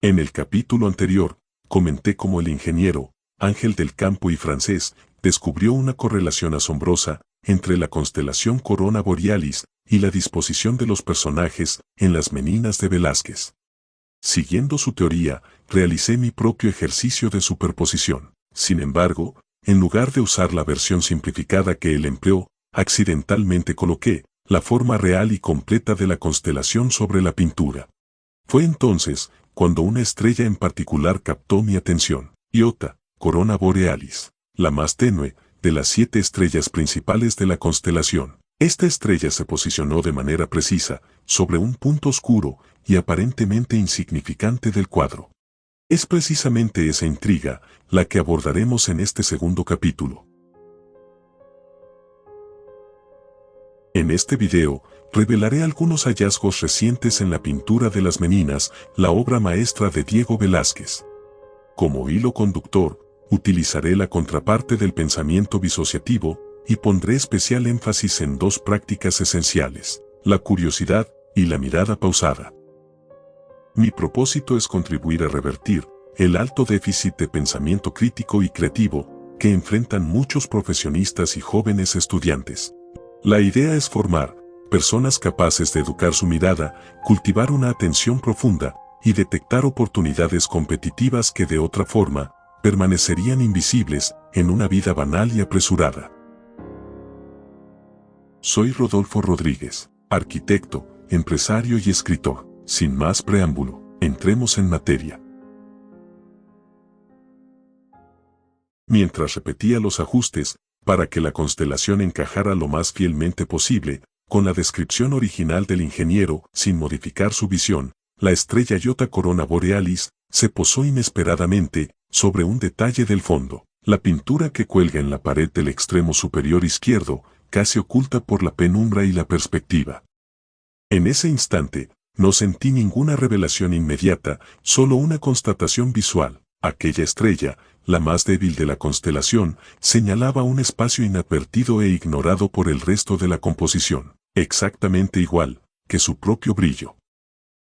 En el capítulo anterior, comenté cómo el ingeniero, Ángel del Campo y Francés, descubrió una correlación asombrosa entre la constelación Corona Borealis y la disposición de los personajes en las Meninas de Velázquez. Siguiendo su teoría, realicé mi propio ejercicio de superposición. Sin embargo, en lugar de usar la versión simplificada que él empleó, accidentalmente coloqué la forma real y completa de la constelación sobre la pintura. Fue entonces cuando una estrella en particular captó mi atención, Iota, Corona Borealis, la más tenue de las 7 estrellas principales de la constelación. Esta estrella se posicionó de manera precisa sobre un punto oscuro y aparentemente insignificante del cuadro. Es precisamente esa intriga la que abordaremos en este segundo capítulo. En este video, revelaré algunos hallazgos recientes en la pintura de las Meninas, la obra maestra de Diego Velázquez. Como hilo conductor, utilizaré la contraparte del pensamiento disociativo y pondré especial énfasis en 2 prácticas esenciales, la curiosidad y la mirada pausada. Mi propósito es contribuir a revertir el alto déficit de pensamiento crítico y creativo que enfrentan muchos profesionistas y jóvenes estudiantes. La idea es formar personas capaces de educar su mirada, cultivar una atención profunda y detectar oportunidades competitivas que de otra forma permanecerían invisibles en una vida banal y apresurada. Soy Rodolfo Rodríguez, arquitecto, empresario y escritor. Sin más preámbulo, entremos en materia. Mientras repetía los ajustes, para que la constelación encajara lo más fielmente posible con la descripción original del ingeniero, sin modificar su visión, la estrella Iota Corona Borealis se posó inesperadamente sobre un detalle del fondo. La pintura que cuelga en la pared del extremo superior izquierdo, casi oculta por la penumbra y la perspectiva. En ese instante, no sentí ninguna revelación inmediata, solo una constatación visual. Aquella estrella, la más débil de la constelación, señalaba un espacio inadvertido e ignorado por el resto de la composición, exactamente igual que su propio brillo.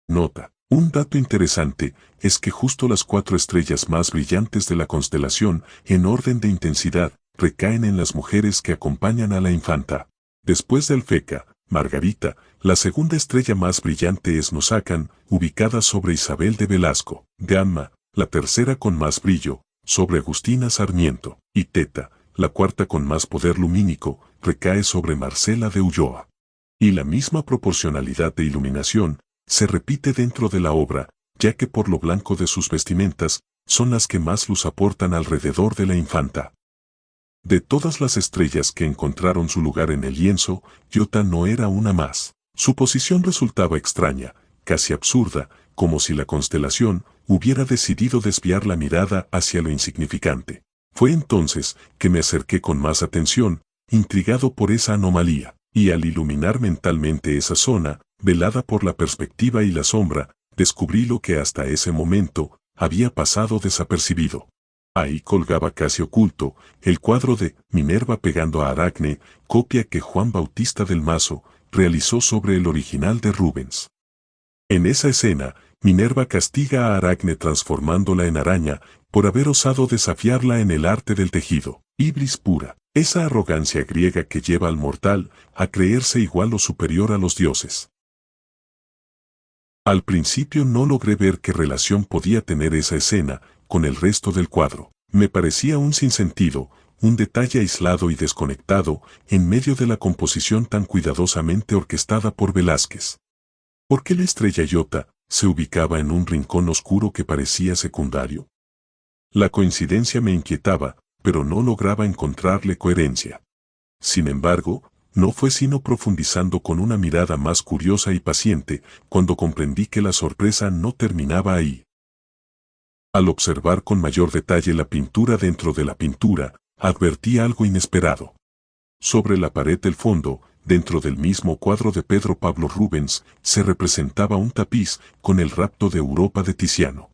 Nota: un dato interesante es que justo las 4 estrellas más brillantes de la constelación, en orden de intensidad, recaen en las mujeres que acompañan a la infanta. Después de Alfeca, Margarita, la segunda estrella más brillante es Nosacan, ubicada sobre Isabel de Velasco. Gamma, la tercera con más brillo, sobre Agustina Sarmiento, y Teta, la cuarta con más poder lumínico, recae sobre Marcela de Ulloa. Y la misma proporcionalidad de iluminación se repite dentro de la obra, ya que por lo blanco de sus vestimentas, son las que más luz aportan alrededor de la infanta. De todas las estrellas que encontraron su lugar en el lienzo, Iota no era una más. Su posición resultaba extraña, casi absurda, como si la constelación hubiera decidido desviar la mirada hacia lo insignificante. Fue entonces que me acerqué con más atención, intrigado por esa anomalía, y al iluminar mentalmente esa zona, velada por la perspectiva y la sombra, descubrí lo que hasta ese momento había pasado desapercibido. Ahí colgaba casi oculto el cuadro de Minerva pegando a Aracne, copia que Juan Bautista del Mazo realizó sobre el original de Rubens. En esa escena, Minerva castiga a Aracne transformándola en araña por haber osado desafiarla en el arte del tejido. Ibris pura, esa arrogancia griega que lleva al mortal a creerse igual o superior a los dioses. Al principio no logré ver qué relación podía tener esa escena con el resto del cuadro. Me parecía un sinsentido, un detalle aislado y desconectado en medio de la composición tan cuidadosamente orquestada por Velázquez. ¿Por qué la estrella Iota se ubicaba en un rincón oscuro que parecía secundario? La coincidencia me inquietaba, pero no lograba encontrarle coherencia. Sin embargo, no fue sino profundizando con una mirada más curiosa y paciente cuando comprendí que la sorpresa no terminaba ahí. Al observar con mayor detalle la pintura dentro de la pintura, advertí algo inesperado. Sobre la pared del fondo, dentro del mismo cuadro de Pedro Pablo Rubens, se representaba un tapiz con el rapto de Europa de Tiziano.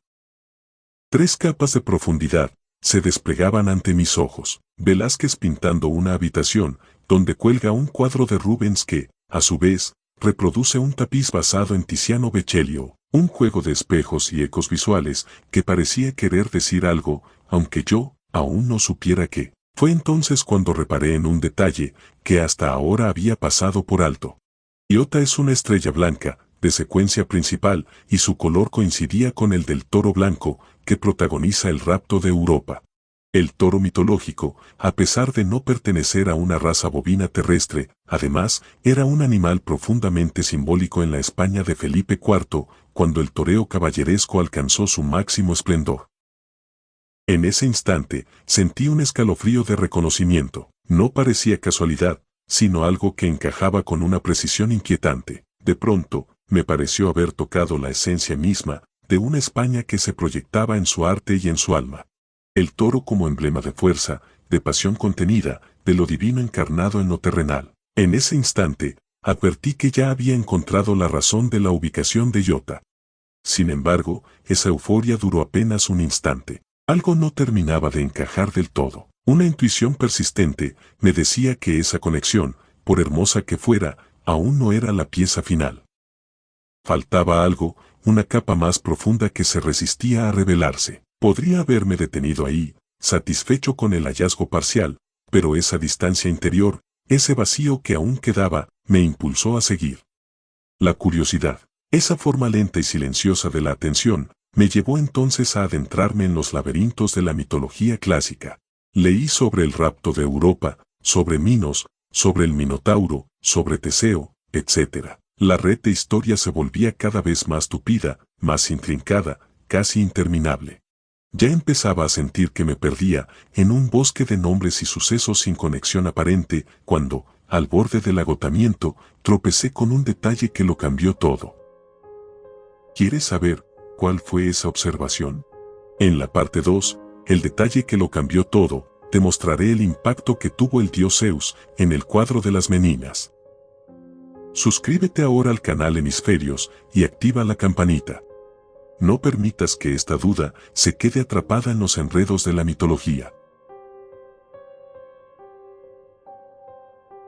3 capas de profundidad se desplegaban ante mis ojos. Velázquez pintando una habitación, donde cuelga un cuadro de Rubens que, a su vez, reproduce un tapiz basado en Tiziano Vecellio. Un juego de espejos y ecos visuales que parecía querer decir algo, aunque yo aún no supiera qué. Fue entonces cuando reparé en un detalle que hasta ahora había pasado por alto. Iota es una estrella blanca, de secuencia principal, y su color coincidía con el del toro blanco, que protagoniza el rapto de Europa. El toro mitológico, a pesar de no pertenecer a una raza bovina terrestre, además, era un animal profundamente simbólico en la España de Felipe IV, cuando el toreo caballeresco alcanzó su máximo esplendor. En ese instante, sentí un escalofrío de reconocimiento. No parecía casualidad, sino algo que encajaba con una precisión inquietante. De pronto, me pareció haber tocado la esencia misma de una España que se proyectaba en su arte y en su alma. El toro como emblema de fuerza, de pasión contenida, de lo divino encarnado en lo terrenal. En ese instante, advertí que ya había encontrado la razón de la ubicación de Iota. Sin embargo, esa euforia duró apenas un instante. Algo no terminaba de encajar del todo. Una intuición persistente me decía que esa conexión, por hermosa que fuera, aún no era la pieza final. Faltaba algo, una capa más profunda que se resistía a revelarse. Podría haberme detenido ahí, satisfecho con el hallazgo parcial, pero esa distancia interior, ese vacío que aún quedaba, me impulsó a seguir. La curiosidad, esa forma lenta y silenciosa de la atención, me llevó entonces a adentrarme en los laberintos de la mitología clásica. Leí sobre el rapto de Europa, sobre Minos, sobre el Minotauro, sobre Teseo, etc. La red de historia se volvía cada vez más tupida, más intrincada, casi interminable. Ya empezaba a sentir que me perdía en un bosque de nombres y sucesos sin conexión aparente, cuando, al borde del agotamiento, tropecé con un detalle que lo cambió todo. ¿Quieres saber cuál fue esa observación? En la parte 2, el detalle que lo cambió todo, te mostraré el impacto que tuvo el dios Zeus en el cuadro de las Meninas. Suscríbete ahora al canal Hemisferios y activa la campanita. No permitas que esta duda se quede atrapada en los enredos de la mitología.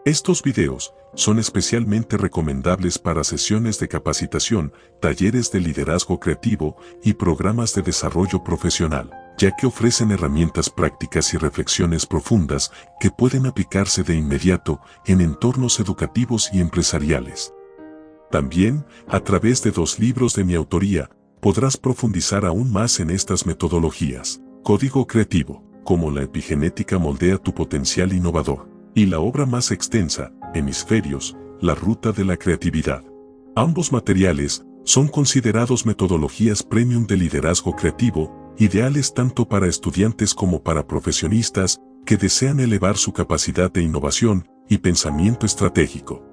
Estos videos son especialmente recomendables para sesiones de capacitación, talleres de liderazgo creativo y programas de desarrollo profesional, ya que ofrecen herramientas prácticas y reflexiones profundas que pueden aplicarse de inmediato en entornos educativos y empresariales. También, a través de 2 libros de mi autoría, podrás profundizar aún más en estas metodologías. Código creativo, cómo la epigenética moldea tu potencial innovador. Y la obra más extensa, Hemisferios, la ruta de la creatividad. Ambos materiales son considerados metodologías premium de liderazgo creativo, ideales tanto para estudiantes como para profesionistas que desean elevar su capacidad de innovación y pensamiento estratégico.